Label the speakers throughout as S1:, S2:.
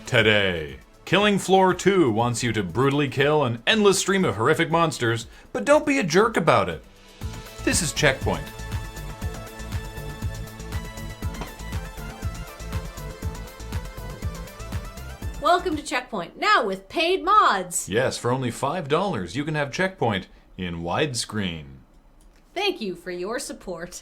S1: Today, Killing Floor 2 wants you to brutally kill an endless stream of horrific monsters, but don't be a jerk about it. This is CheckPoint.
S2: Welcome to CheckPoint, now with paid mods.
S1: Yes, for only $5, you can have CheckPoint in widescreen.
S2: Thank you for your support.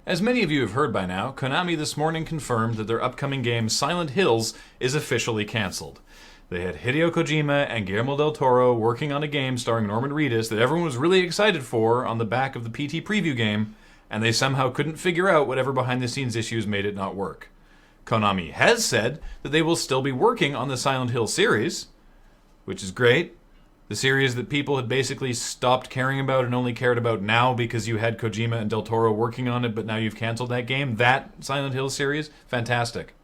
S1: As many of you have heard by now, Konami this morning confirmed that their upcoming game Silent Hills is officially cancelled. They had Hideo Kojima and Guillermo del Toro working on a game starring Norman Reedus that everyone was really excited for on the back of the PT preview game, and they somehow couldn't figure out whatever behind-the-scenes issues made it not work. Konami has said that they will still be working on the Silent Hill series, which is great. The series that people had basically stopped caring about and only cared about now because you had Kojima and Del Toro working on it, but now you've canceled that game. That Silent Hill series, fantastic.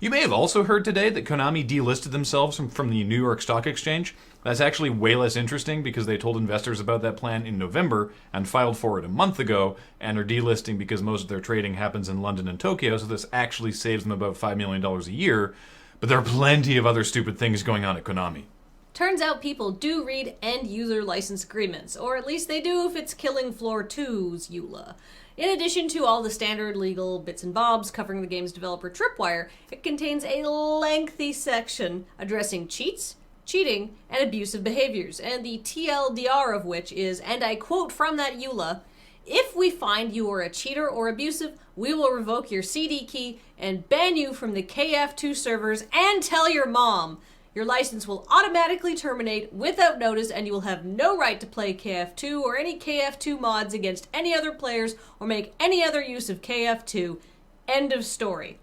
S1: You may have also heard today that Konami delisted themselves from the New York Stock Exchange. That's actually way less interesting because they told investors about that plan in November and filed for it a month ago and are delisting because most of their trading happens in London and Tokyo, so this actually saves them about $5 million a year. But there are plenty of other stupid things going on at Konami.
S2: Turns out people do read end-user license agreements, or at least they do if it's Killing Floor 2's EULA. In addition to all the standard legal bits and bobs covering the game's developer Tripwire, it contains a lengthy section addressing cheats, cheating, and abusive behaviors, and the TLDR of which is, and I quote from that EULA, "If we find you are a cheater or abusive, we will revoke your CD key and ban you from the KF2 servers and tell your mom. Your license will automatically terminate without notice, and you will have no right to play KF2 or any KF2 mods against any other players or make any other use of KF2. End of story."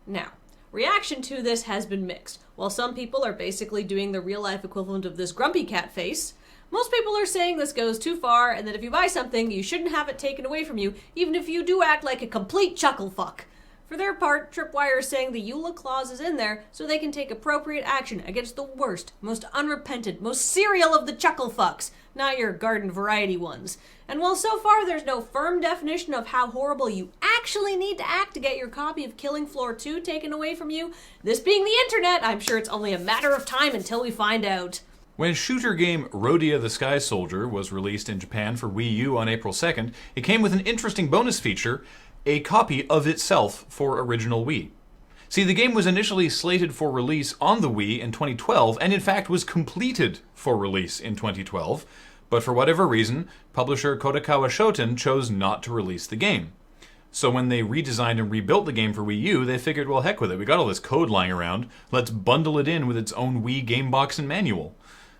S2: Now, reaction to this has been mixed. While some people are basically doing the real-life equivalent of this grumpy cat face, most people are saying this goes too far and that if you buy something, you shouldn't have it taken away from you, even if you do act like a complete chuckle fuck. For their part, Tripwire is saying the EULA clause is in there so they can take appropriate action against the worst, most unrepentant, most serial of the chuckle fucks, not your garden variety ones. And while so far there's no firm definition of how horrible you actually need to act to get your copy of Killing Floor 2 taken away from you, this being the internet, I'm sure it's only a matter of time until we find out.
S1: When shooter game Rodea the Sky Soldier was released in Japan for Wii U on April 2nd, it came with an interesting bonus feature: a copy of itself for original Wii. See, the game was initially slated for release on the Wii in 2012, and in fact was completed for release in 2012, but for whatever reason, publisher Kodakawa Shoten chose not to release the game. So when they redesigned and rebuilt the game for Wii U, they figured, well, heck with it, we got all this code lying around, let's bundle it in with its own Wii game box and manual.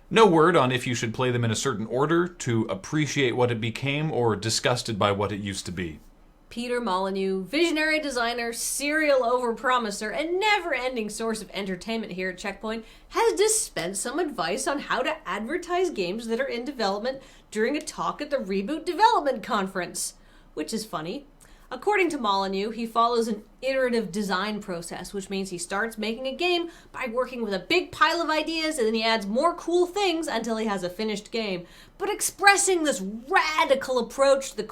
S1: No word on if you should play them in a certain order to appreciate what it became or disgusted by what it used to be.
S2: Peter Molynuex, visionary designer, serial overpromiser, and never-ending source of entertainment here at CheckPoint, has dispensed some advice on how to advertise games that are in development during a talk at the Reboot Development Conference. Which is funny. According to Molynuex, he follows an iterative design process, which means he starts making a game by working with a big pile of ideas and then he adds more cool things until he has a finished game. But expressing this radical approach to the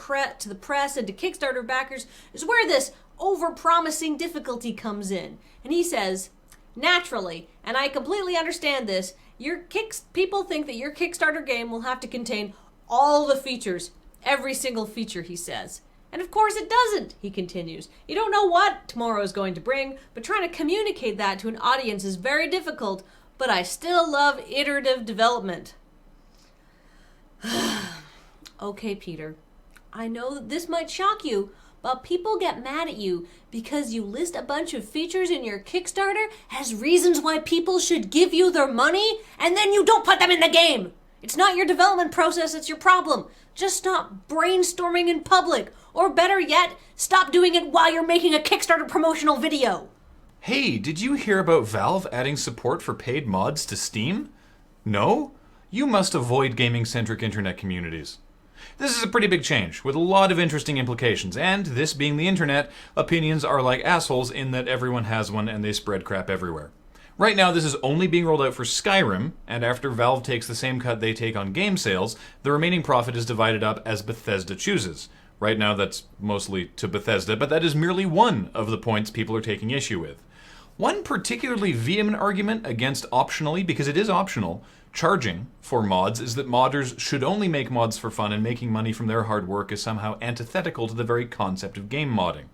S2: press and to Kickstarter backers is where this over-promising difficulty comes in. And he says, naturally, and I completely understand this, people think that your Kickstarter game will have to contain all the features, every single feature, he says. And of course it doesn't, he continues. You don't know what tomorrow is going to bring, but trying to communicate that to an audience is very difficult, but I still love iterative development. Okay, Peter, I know that this might shock you, but people get mad at you because you list a bunch of features in your Kickstarter as reasons why people should give you their money, and then you don't put them in the game. It's not your development process, it's your problem. Just stop brainstorming in public. Or better yet, stop doing it while you're making a Kickstarter promotional video.
S1: Hey, did you hear about Valve adding support for paid mods to Steam? No? You must avoid gaming-centric internet communities. This is a pretty big change, with a lot of interesting implications, and this being the internet, opinions are like assholes in that everyone has one and they spread crap everywhere. Right now, this is only being rolled out for Skyrim, and after Valve takes the same cut they take on game sales, the remaining profit is divided up as Bethesda chooses. Right now, that's mostly to Bethesda, but that is merely one of the points people are taking issue with. One particularly vehement argument against optionally, because it is optional, charging for mods is that modders should only make mods for fun, and making money from their hard work is somehow antithetical to the very concept of game modding.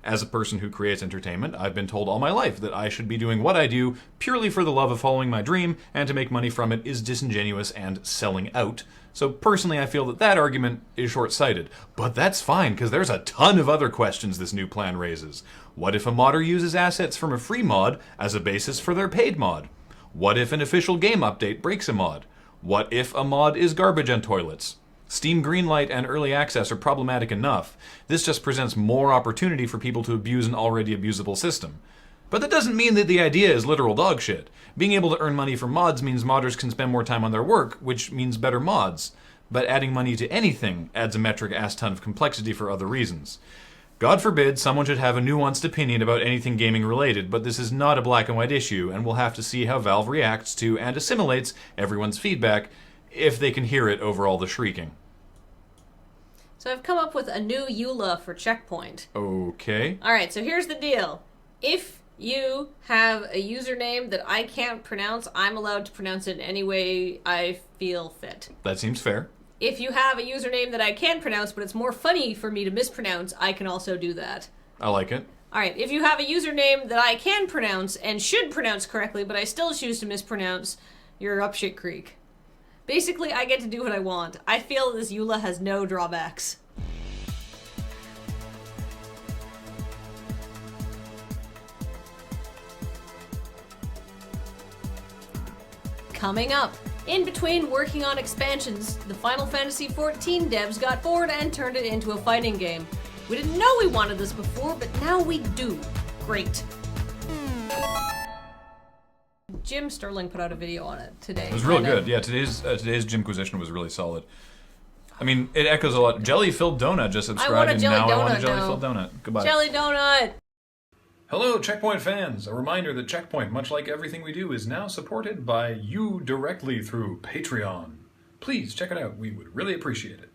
S1: As a person who creates entertainment, I've been told all my life that I should be doing what I do purely for the love of following my dream, and to make money from it is disingenuous and selling out. So personally, I feel that that argument is short-sighted. But that's fine, because there's a ton of other questions this new plan raises. What if a modder uses assets from a free mod as a basis for their paid mod? What if an official game update breaks a mod? What if a mod is garbage on toilets? Steam Greenlight and Early Access are problematic enough. This just presents more opportunity for people to abuse an already abusable system. But that doesn't mean that the idea is literal dog shit. Being able to earn money from mods means modders can spend more time on their work, which means better mods. But adding money to anything adds a metric ass ton of complexity for other reasons. God forbid someone should have a nuanced opinion about anything gaming related, but this is not a black and white issue, and we'll have to see how Valve reacts to and assimilates everyone's feedback, if they can hear it over all the shrieking.
S2: So I've come up with a new EULA for CheckPoint.
S1: Okay.
S2: Alright, so here's the deal. If you have a username that I can't pronounce, I'm allowed to pronounce it in any way I feel fit.
S1: That seems fair.
S2: If you have a username that I can pronounce, but it's more funny for me to mispronounce, I can also do that.
S1: I like it.
S2: Alright, if you have a username that I can pronounce and should pronounce correctly, but I still choose to mispronounce, you're up shit creek. Basically, I get to do what I want. I feel this EULA has no drawbacks. Coming up, in between working on expansions, the Final Fantasy XIV devs got bored and turned it into a fighting game. We didn't know we wanted this before, but now we do. Great. Jim Sterling put out a video on it today.
S1: It was real good. Yeah, today's Jimquisition was really solid. I mean, it echoes a lot. Jelly-filled donut just subscribed, and now I want a jelly-filled donut. Goodbye.
S2: Jelly donut!
S1: Hello, Checkpoint fans! A reminder that Checkpoint, much like everything we do, is now supported by you directly through Patreon. Please check it out. We would really appreciate it.